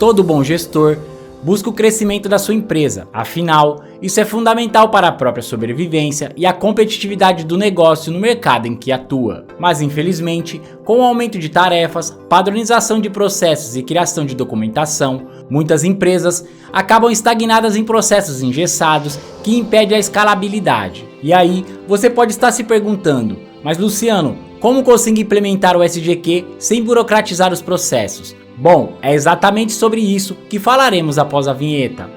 Todo bom gestor busca o crescimento da sua empresa, afinal, isso é fundamental para a própria sobrevivência e a competitividade do negócio no mercado em que atua. Mas infelizmente, com o aumento de tarefas, padronização de processos e criação de documentação, muitas empresas acabam estagnadas em processos engessados que impedem a escalabilidade. E aí, você pode estar se perguntando, mas Luciano, como consigo implementar o SGQ sem burocratizar os processos? Bom, é exatamente sobre isso que falaremos após a vinheta.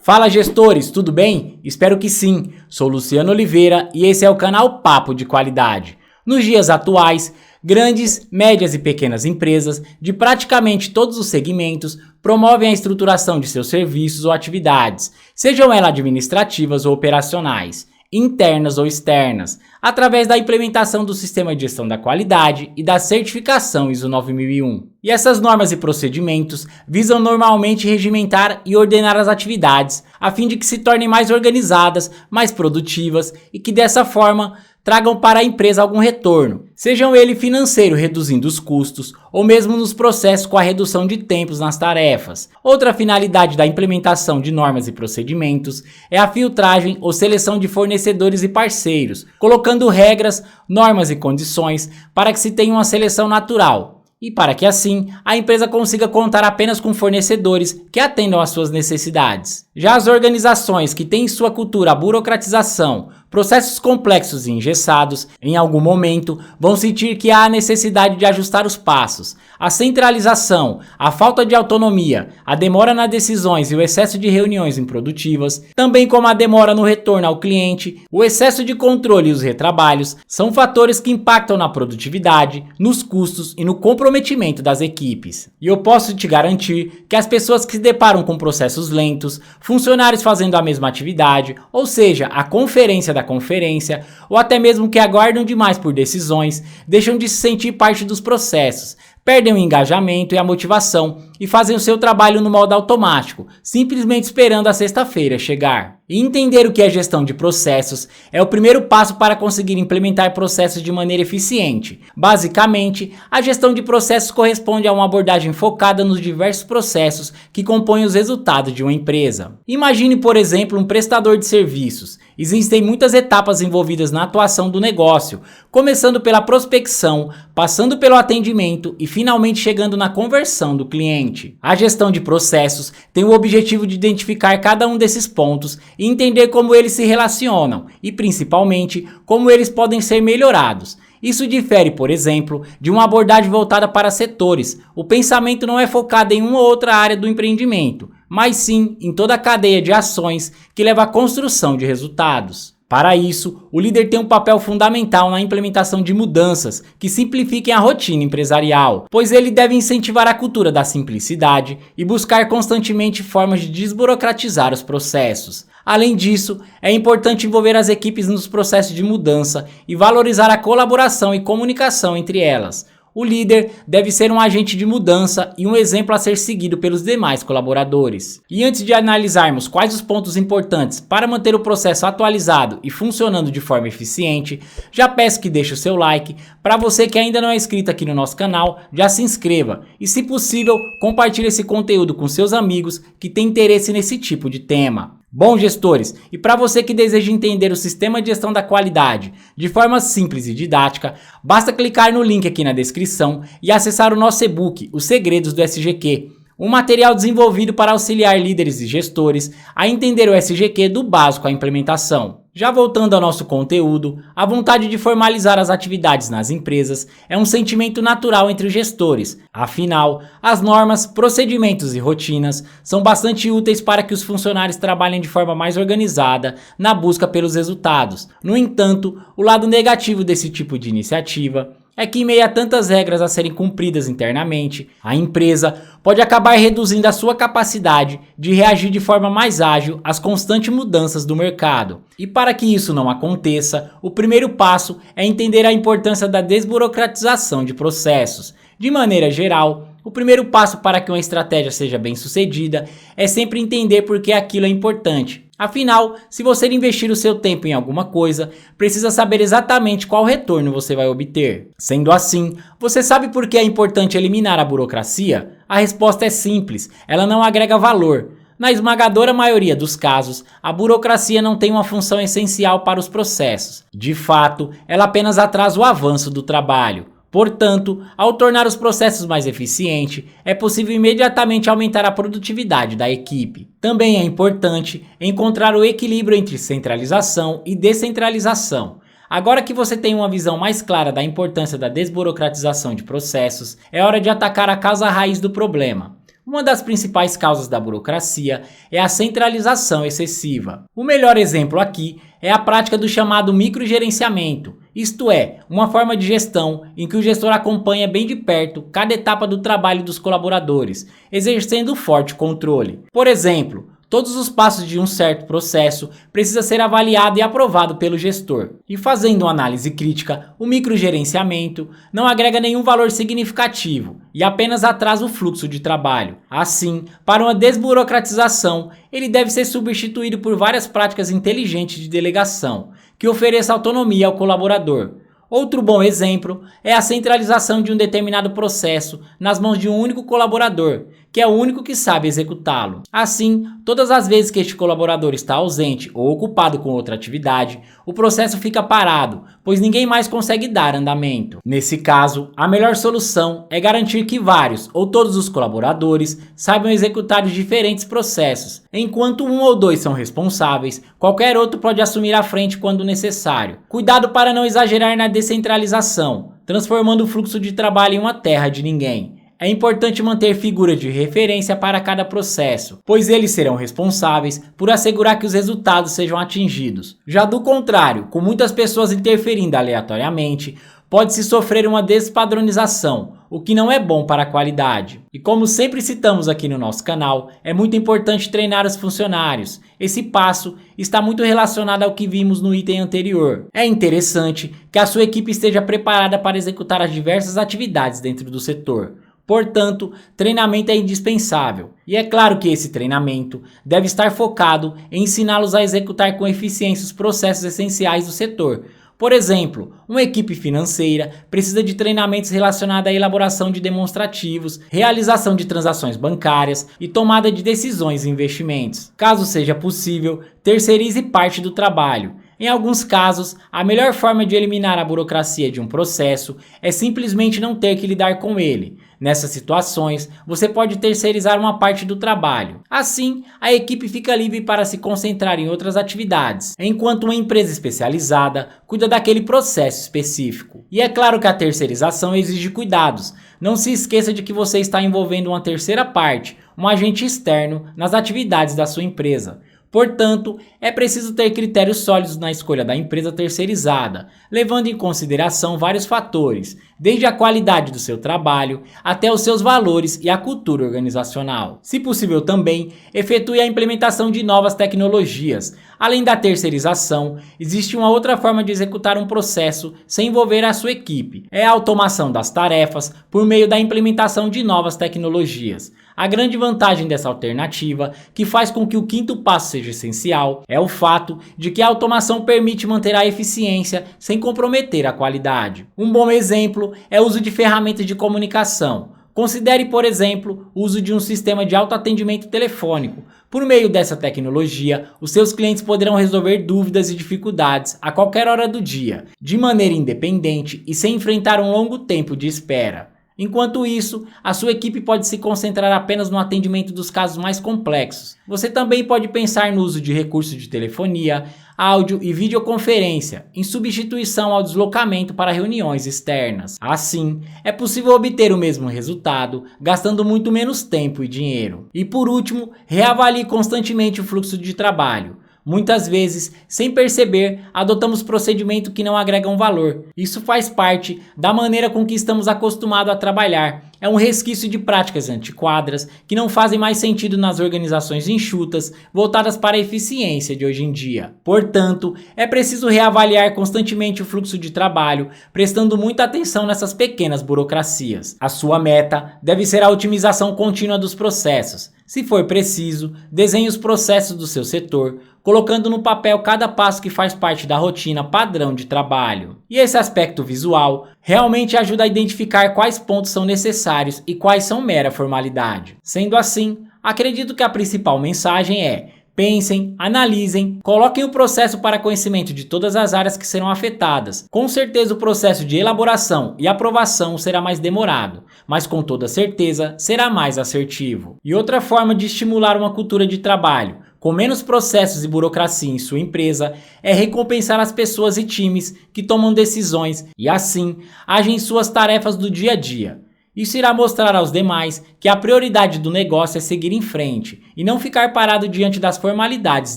Fala gestores, tudo bem? Espero que sim. Sou Luciano Oliveira e esse é o canal Papo de Qualidade. Nos dias atuais, grandes, médias e pequenas empresas de praticamente todos os segmentos promovem a estruturação de seus serviços ou atividades, sejam elas administrativas ou operacionais, internas ou externas, através da implementação do Sistema de Gestão da Qualidade e da certificação ISO 9001. E essas normas e procedimentos visam normalmente regimentar e ordenar as atividades, a fim de que se tornem mais organizadas, mais produtivas e que dessa forma tragam para a empresa algum retorno, sejam ele financeiro reduzindo os custos ou mesmo nos processos com a redução de tempos nas tarefas. Outra finalidade da implementação de normas e procedimentos é a filtragem ou seleção de fornecedores e parceiros, colocando regras, normas e condições para que se tenha uma seleção natural. E para que assim a empresa consiga contar apenas com fornecedores que atendam às suas necessidades. Já as organizações que têm em sua cultura a burocratização, processos complexos e engessados, em algum momento vão sentir que há a necessidade de ajustar os passos. A centralização, a falta de autonomia, a demora nas decisões e o excesso de reuniões improdutivas, também como a demora no retorno ao cliente, o excesso de controle e os retrabalhos, são fatores que impactam na produtividade, nos custos e no comprometimento das equipes. E eu posso te garantir que as pessoas que se deparam com processos lentos, funcionários fazendo a mesma atividade, ou seja, a conferência da conferência, ou até mesmo que aguardam demais por decisões, deixam de se sentir parte dos processos, perdem o engajamento e a motivação e fazem o seu trabalho no modo automático, simplesmente esperando a sexta-feira chegar. E entender o que é gestão de processos é o primeiro passo para conseguir implementar processos de maneira eficiente. Basicamente, a gestão de processos corresponde a uma abordagem focada nos diversos processos que compõem os resultados de uma empresa. Imagine, por exemplo, um prestador de serviços. Existem muitas etapas envolvidas na atuação do negócio, começando pela prospecção, passando pelo atendimento e finalmente chegando na conversão do cliente. A gestão de processos tem o objetivo de identificar cada um desses pontos e entender como eles se relacionam e, principalmente, como eles podem ser melhorados. Isso difere, por exemplo, de uma abordagem voltada para setores. O pensamento não é focado em uma ou outra área do empreendimento, mas sim em toda a cadeia de ações que leva à construção de resultados. Para isso, o líder tem um papel fundamental na implementação de mudanças que simplifiquem a rotina empresarial, pois ele deve incentivar a cultura da simplicidade e buscar constantemente formas de desburocratizar os processos. Além disso, é importante envolver as equipes nos processos de mudança e valorizar a colaboração e comunicação entre elas. O líder deve ser um agente de mudança e um exemplo a ser seguido pelos demais colaboradores. E antes de analisarmos quais os pontos importantes para manter o processo atualizado e funcionando de forma eficiente, já peço que deixe o seu like. Para você que ainda não é inscrito aqui no nosso canal, já se inscreva e, se possível, compartilhe esse conteúdo com seus amigos que têm interesse nesse tipo de tema. Bom, gestores, e para você que deseja entender o sistema de gestão da qualidade de forma simples e didática, basta clicar no link aqui na descrição e acessar o nosso e-book, Os Segredos do SGQ, um material desenvolvido para auxiliar líderes e gestores a entender o SGQ do básico à implementação. Já voltando ao nosso conteúdo, a vontade de formalizar as atividades nas empresas é um sentimento natural entre os gestores. Afinal, as normas, procedimentos e rotinas são bastante úteis para que os funcionários trabalhem de forma mais organizada na busca pelos resultados. No entanto, o lado negativo desse tipo de iniciativa é que, em meio a tantas regras a serem cumpridas internamente, a empresa pode acabar reduzindo a sua capacidade de reagir de forma mais ágil às constantes mudanças do mercado. E para que isso não aconteça, o primeiro passo é entender a importância da desburocratização de processos. De maneira geral, o primeiro passo para que uma estratégia seja bem sucedida é sempre entender por que aquilo é importante. Afinal, se você investir o seu tempo em alguma coisa, precisa saber exatamente qual retorno você vai obter. Sendo assim, você sabe por que é importante eliminar a burocracia? A resposta é simples, ela não agrega valor. Na esmagadora maioria dos casos, a burocracia não tem uma função essencial para os processos. De fato, ela apenas atrasa o avanço do trabalho. Portanto, ao tornar os processos mais eficientes, é possível imediatamente aumentar a produtividade da equipe. Também é importante encontrar o equilíbrio entre centralização e descentralização. Agora que você tem uma visão mais clara da importância da desburocratização de processos, é hora de atacar a causa raiz do problema. Uma das principais causas da burocracia é a centralização excessiva. O melhor exemplo aqui é a prática do chamado microgerenciamento, isto é, uma forma de gestão em que o gestor acompanha bem de perto cada etapa do trabalho dos colaboradores, exercendo forte controle. Por exemplo, todos os passos de um certo processo precisam ser avaliado e aprovado pelo gestor. E fazendo uma análise crítica, o microgerenciamento não agrega nenhum valor significativo e apenas atrasa o fluxo de trabalho. Assim, para uma desburocratização, ele deve ser substituído por várias práticas inteligentes de delegação, que ofereçam autonomia ao colaborador. Outro bom exemplo é a centralização de um determinado processo nas mãos de um único colaborador, que é o único que sabe executá-lo. Assim, todas as vezes que este colaborador está ausente ou ocupado com outra atividade, o processo fica parado, pois ninguém mais consegue dar andamento. Nesse caso, a melhor solução é garantir que vários ou todos os colaboradores saibam executar os diferentes processos. Enquanto um ou dois são responsáveis, qualquer outro pode assumir a frente quando necessário. Cuidado para não exagerar na descentralização, transformando o fluxo de trabalho em uma terra de ninguém. É importante manter figuras de referência para cada processo, pois eles serão responsáveis por assegurar que os resultados sejam atingidos. Já do contrário, com muitas pessoas interferindo aleatoriamente, pode-se sofrer uma despadronização, o que não é bom para a qualidade. E como sempre citamos aqui no nosso canal, é muito importante treinar os funcionários. Esse passo está muito relacionado ao que vimos no item anterior. É interessante que a sua equipe esteja preparada para executar as diversas atividades dentro do setor. Portanto, treinamento é indispensável. E é claro que esse treinamento deve estar focado em ensiná-los a executar com eficiência os processos essenciais do setor. Por exemplo, uma equipe financeira precisa de treinamentos relacionados à elaboração de demonstrativos, realização de transações bancárias e tomada de decisões em investimentos. Caso seja possível, terceirize parte do trabalho. Em alguns casos, a melhor forma de eliminar a burocracia de um processo é simplesmente não ter que lidar com ele. Nessas situações, você pode terceirizar uma parte do trabalho. Assim, a equipe fica livre para se concentrar em outras atividades, enquanto uma empresa especializada cuida daquele processo específico. E é claro que a terceirização exige cuidados. Não se esqueça de que você está envolvendo uma terceira parte, um agente externo, nas atividades da sua empresa. Portanto, é preciso ter critérios sólidos na escolha da empresa terceirizada, levando em consideração vários fatores, desde a qualidade do seu trabalho até os seus valores e a cultura organizacional. Se possível também, efetue a implementação de novas tecnologias. Além da terceirização, existe uma outra forma de executar um processo sem envolver a sua equipe. É a automação das tarefas por meio da implementação de novas tecnologias. A grande vantagem dessa alternativa, que faz com que o quinto passo seja essencial, é o fato de que a automação permite manter a eficiência sem comprometer a qualidade. Um bom exemplo é o uso de ferramentas de comunicação. Considere, por exemplo, o uso de um sistema de autoatendimento telefônico. Por meio dessa tecnologia, os seus clientes poderão resolver dúvidas e dificuldades a qualquer hora do dia, de maneira independente e sem enfrentar um longo tempo de espera. Enquanto isso, a sua equipe pode se concentrar apenas no atendimento dos casos mais complexos. Você também pode pensar no uso de recursos de telefonia, áudio e videoconferência, em substituição ao deslocamento para reuniões externas. Assim, é possível obter o mesmo resultado, gastando muito menos tempo e dinheiro. E por último, reavalie constantemente o fluxo de trabalho. Muitas vezes, sem perceber, adotamos procedimentos que não agregam valor. Isso faz parte da maneira com que estamos acostumados a trabalhar. É um resquício de práticas antiquadas que não fazem mais sentido nas organizações enxutas, voltadas para a eficiência de hoje em dia. Portanto, é preciso reavaliar constantemente o fluxo de trabalho, prestando muita atenção nessas pequenas burocracias. A sua meta deve ser a otimização contínua dos processos. Se for preciso, desenhe os processos do seu setor, colocando no papel cada passo que faz parte da rotina padrão de trabalho. E esse aspecto visual realmente ajuda a identificar quais pontos são necessários e quais são mera formalidade. Sendo assim, acredito que a principal mensagem é: pensem, analisem, coloquem o processo para conhecimento de todas as áreas que serão afetadas. Com certeza o processo de elaboração e aprovação será mais demorado, mas com toda certeza será mais assertivo. E outra forma de estimular uma cultura de trabalho com menos processos e burocracia em sua empresa é recompensar as pessoas e times que tomam decisões e assim agem em suas tarefas do dia a dia. Isso irá mostrar aos demais que a prioridade do negócio é seguir em frente e não ficar parado diante das formalidades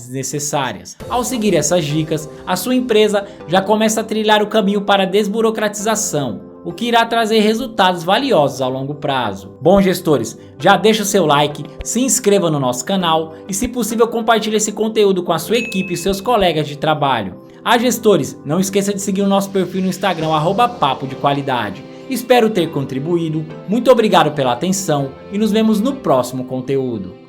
desnecessárias. Ao seguir essas dicas, a sua empresa já começa a trilhar o caminho para a desburocratização, o que irá trazer resultados valiosos ao longo prazo. Bom, gestores, já deixa o seu like, se inscreva no nosso canal e, se possível, compartilhe esse conteúdo com a sua equipe e seus colegas de trabalho. Gestores, não esqueça de seguir o nosso perfil no Instagram, @papo de qualidade. Espero ter contribuído, muito obrigado pela atenção e nos vemos no próximo conteúdo.